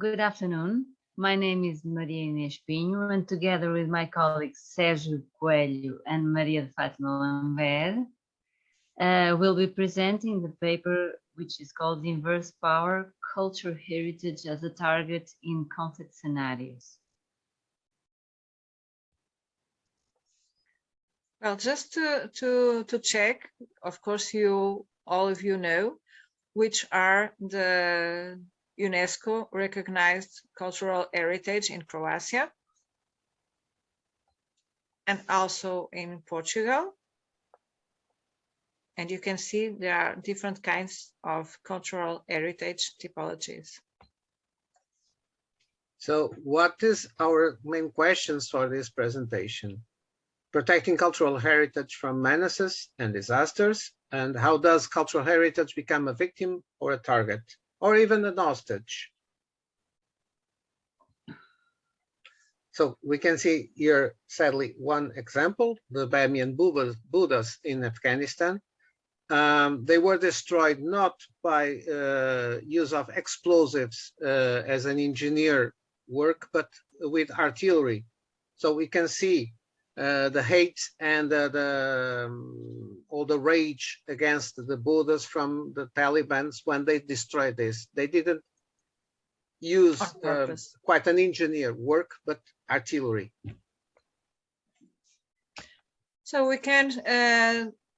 Good afternoon. My name is Maria Inês Pinho, and together with my colleagues Sérgio Coelho and Maria Fátima Lambert, we'll be presenting the paper which is called Inverse Power, Cultural Heritage as a Target in Conflict Scenarios. Well, just to check, of course, all of you know which are the UNESCO recognized cultural heritage in Croatia and also in Portugal. And you can see there are different kinds of cultural heritage typologies. So what is our main questions for this presentation? Protecting cultural heritage from menaces and disasters, and how does cultural heritage become a victim or a target, or even an hostage? So we can see here, sadly, one example, the Bahamian Buddhas in Afghanistan. They were destroyed not by use of explosives as an engineer work, but with artillery. So we can see the hate and all the rage against the Buddhas from the Taliban when they destroyed this. They didn't use quite an engineer work, but artillery. So we can,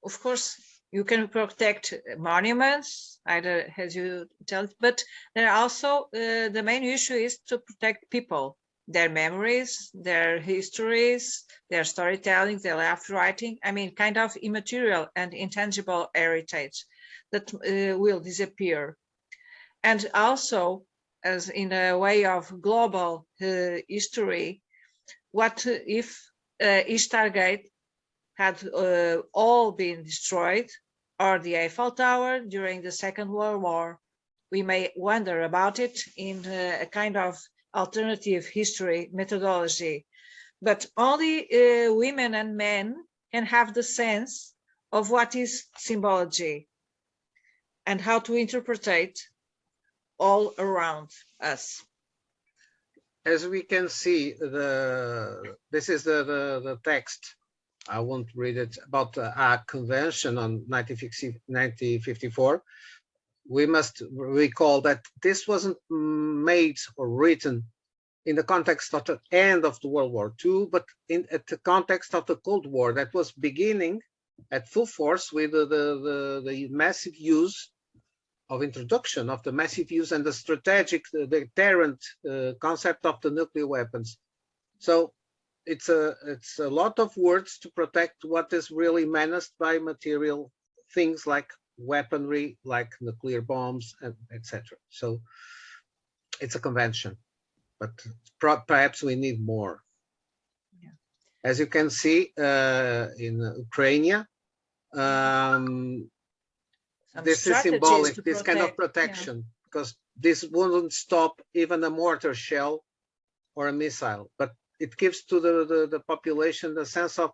of course, you can protect monuments, either as you tell, but there are also the main issue is to protect people, their memories, their histories, their storytelling, their life writing. I mean, kind of immaterial and intangible heritage that will disappear. And also, as in a way of global history, what if each target had all been destroyed, or the Eiffel Tower during the Second World War? We may wonder about it in a kind of alternative history methodology, but only women and men can have the sense of what is symbology and how to interpret all around us. As we can see, this is the text. I won't read it, about a convention on 1954. We must recall that this wasn't made or written in the context of the end of the World War II, but at the context of the Cold War that was beginning at full force with the massive use of introduction of the massive use and the strategic, the deterrent concept of the nuclear weapons. So it's a lot of words to protect what is really menaced by material things like weaponry, like nuclear bombs, and etc. So it's a convention, but perhaps we need more. Yeah. As you can see in Ukraine, this is symbolic, this kind of protection, because this wouldn't stop even a mortar shell or a missile, but it gives to the population the sense of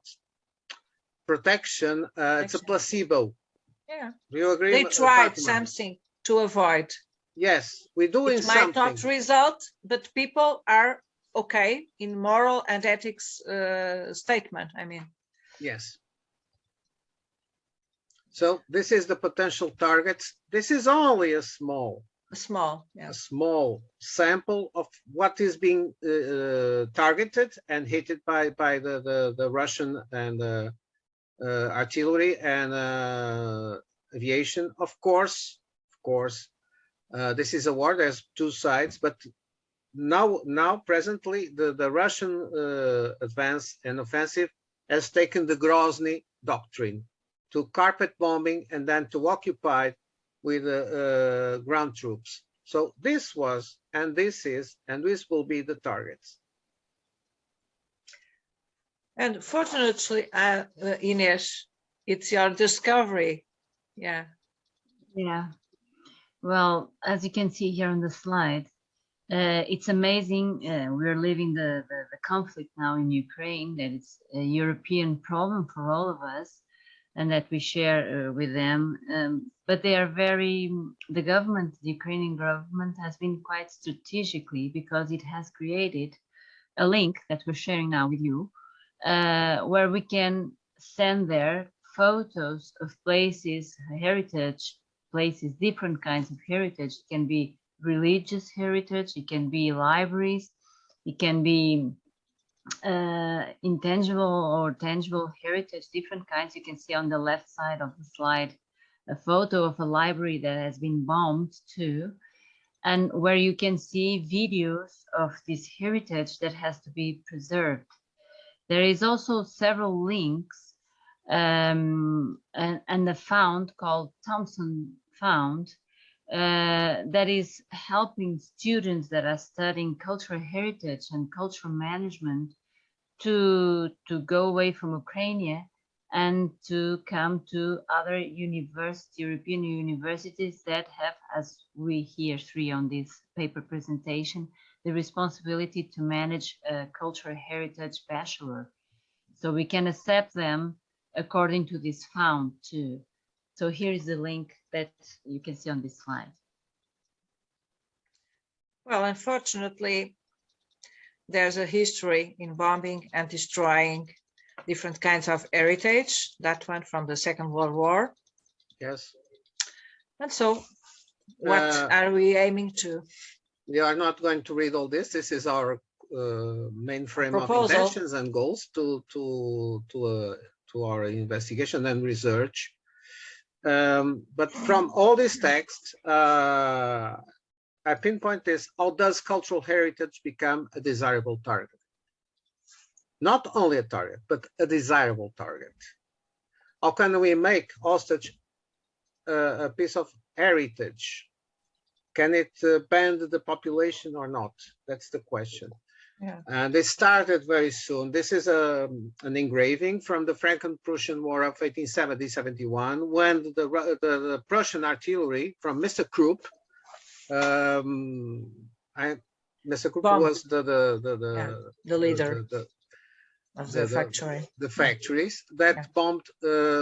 protection. It's a placebo. Yeah. Do you agree? They tried something to avoid. Yes, we're doing something. It might not result, but people are okay in moral and ethics statement, I mean. Yes. So this is the potential targets. This is only a small sample of what is being targeted and hit by the Russian and artillery and aviation. Of course, this is a war. There's two sides, but now presently the Russian advance and offensive has taken the Grozny doctrine to carpet bombing and then to occupy with ground troops. So this was, and this is, and this will be the targets. And fortunately, Inês, it's your discovery. Yeah. Yeah. Well, as you can see here on the slide, it's amazing. We're living the conflict now in Ukraine, that it's a European problem for all of us. and that we share with them. But they are the government, the Ukrainian government has been quite strategically, because it has created a link that we're sharing now with you, where we can send there photos of places, heritage places, different kinds of heritage. It can be religious heritage, it can be libraries, it can be intangible or tangible heritage, different kinds. You can see on the left side of the slide a photo of a library that has been bombed too, and where you can see videos of this heritage that has to be preserved. There is also several links and a fund called Thompson Fund that is helping students that are studying cultural heritage and cultural management to go away from Ukraine and to come to other European universities that have, as we hear three on this paper presentation, the responsibility to manage a cultural heritage bachelor. So we can accept them according to this fund too. So here is the link that you can see on this slide. Well, unfortunately, there's a history in bombing and destroying different kinds of heritage that went from the Second World War. Yes. And so what are we aiming to? We are not going to read all this. This is our main frame of intentions and goals to our investigation and research. But from all these texts, I pinpoint this: how does cultural heritage become a desirable target? Not only a target, but a desirable target. How can we make hostage a piece of heritage? Can it bend the population or not? That's the question. Yeah. And they started very soon. This is an engraving from the Franco-Prussian War of 1870-71, when the Prussian artillery from Mr. Krupp, Mr. Krupp was the leader of the factory. The factories that bombed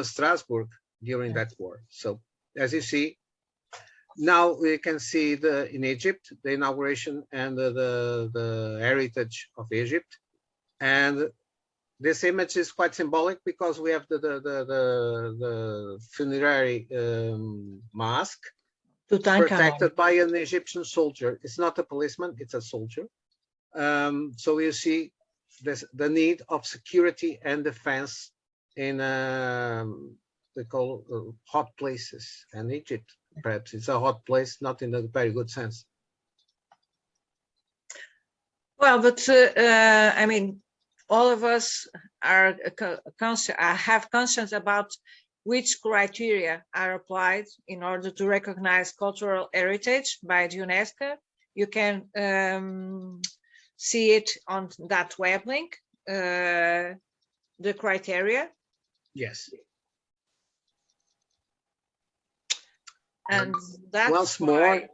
Strasbourg during that war. So as you see, now we can see in Egypt, the inauguration and the heritage of Egypt. And this image is quite symbolic because we have the funerary mask protected by an Egyptian soldier. It's not a policeman, it's a soldier. So you see the need of security and defense in they call hot places, and Egypt perhaps it's a hot place, not in a very good sense. Well, but I mean, all of us are have conscience about which criteria are applied in order to recognize cultural heritage by the UNESCO. You can see it on that web link, the criteria. Yes. And that's once more,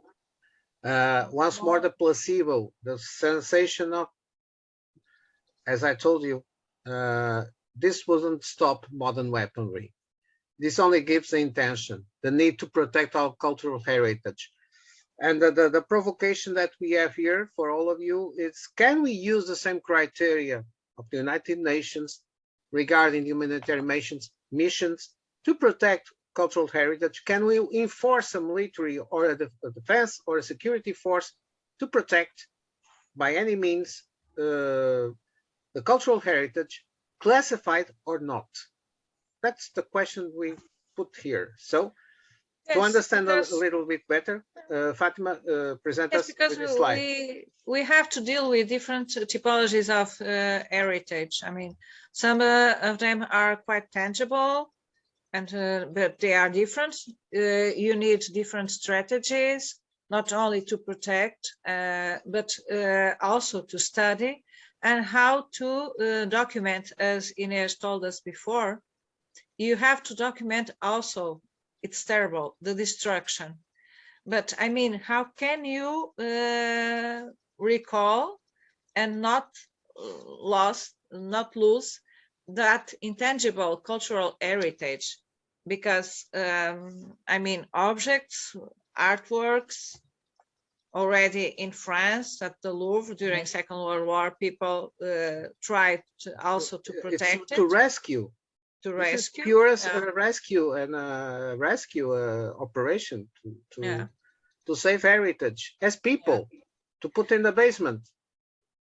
the placebo, the sensation of, as I told you, this wouldn't stop modern weaponry. This only gives the intention, the need to protect our cultural heritage. And the provocation that we have here for all of you is, can we use the same criteria of the United Nations regarding humanitarian missions to protect cultural heritage? Can we enforce a military or a defense or a security force to protect by any means the cultural heritage, classified or not? That's the question we put here. So to understand a little bit better, Fatima, present us with this slide. We have to deal with different typologies of heritage. I mean, some of them are quite tangible, and but they are different. You need different strategies, not only to protect, but also to study and how to document, as Inês told us before. You have to document also, it's terrible, the destruction. But I mean, how can you recall and not lose that intangible cultural heritage? because I mean, objects, artworks, already in France at the Louvre during Second World War, people tried also to protect it. To rescue. To This rescue. is pure Yeah. rescue and rescue operation to save heritage as people, to put in the basement.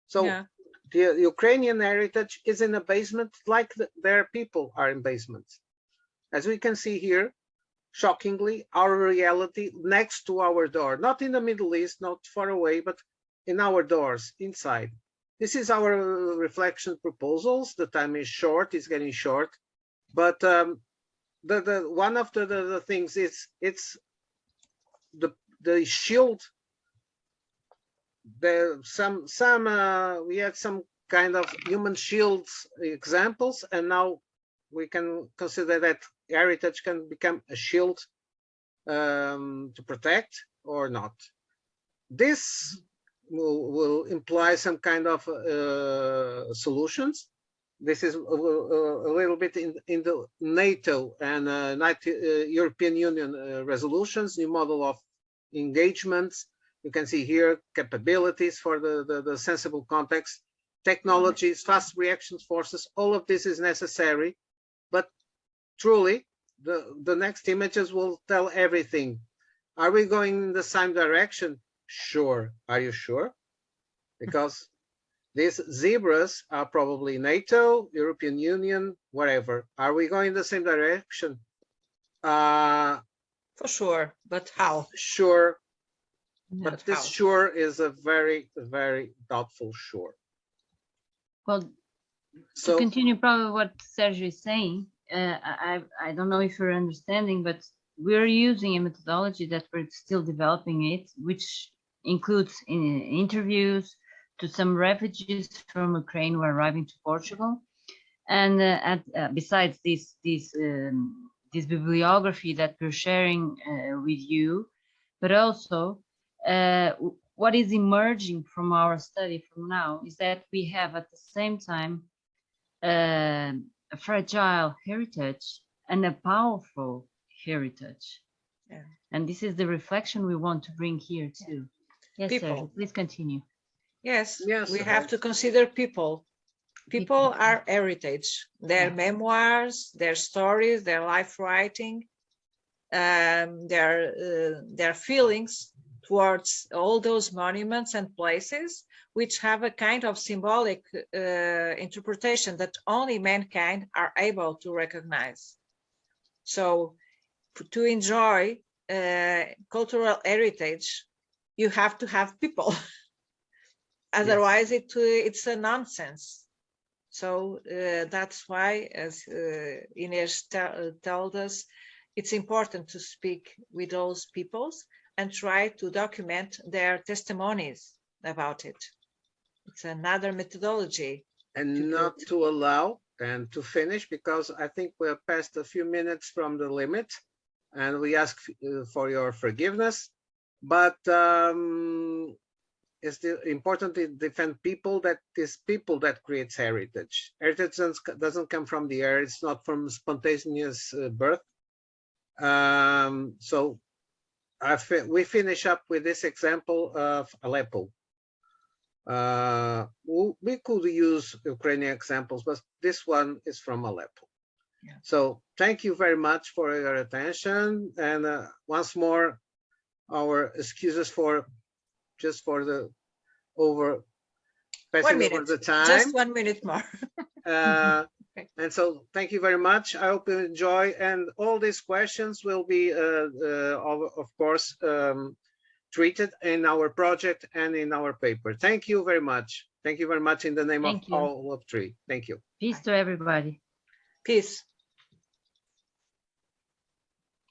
So Yeah. the Ukrainian heritage is in a basement like their people are in basements. As we can see here, shockingly, our reality next to our door, not in the Middle East, not far away, but in our doors, inside. This is our reflection proposals. The time is short, it's getting short. But one of the things is it's the shield. We had some kind of human shields examples, and now we can consider that heritage can become a shield to protect or not. This will imply some kind of solutions. This is a little bit in the NATO and European Union resolutions, new model of engagements. You can see here capabilities for the sensible context, technologies, fast reaction forces. All of this is necessary, but truly the next images will tell everything. Are we going in the same direction? Sure. Are you sure? Because these zebras are probably NATO, European Union, whatever. Are we going in the same direction? For sure, but how? Sure. Not But this how. sure is a very, very doubtful sure. Well, So to continue probably what Sergio is saying, I don't know if you're understanding, but we're using a methodology that we're still developing it, which includes interviews to some refugees from Ukraine who are arriving to Portugal. And besides this bibliography that we're sharing with you, but also what is emerging from our study from now is that we have at the same time a fragile heritage and a powerful heritage. Yeah. And this is the reflection we want to bring here too. Yes, People. Sergio, please continue. Yes, Yes, we have to consider people. People are heritage, their memoirs, their stories, their life writing, their feelings towards all those monuments and places, which have a kind of symbolic interpretation that only mankind are able to recognize. So to enjoy cultural heritage, you have to have people. Otherwise, it's a nonsense. So that's why, as Inês told us, it's important to speak with those peoples and try to document their testimonies about it. It's another methodology. and not to allow and to finish, because I think we're past a few minutes from the limit, and we ask for your forgiveness. But it's important to defend people, that these people that creates heritage. Heritage doesn't come from the air. It's not from spontaneous birth. So we finish up with this example of Aleppo. We could use Ukrainian examples, but this one is from Aleppo. Yeah. So thank you very much for your attention. And once more, our excuses for the passing over the time. Just 1 minute more. And so thank you very much. I hope you enjoy, and all these questions will be of course treated in our project and in our paper. Thank you very much. Thank you very much in the name of all of three. Thank you. Peace to everybody. Peace.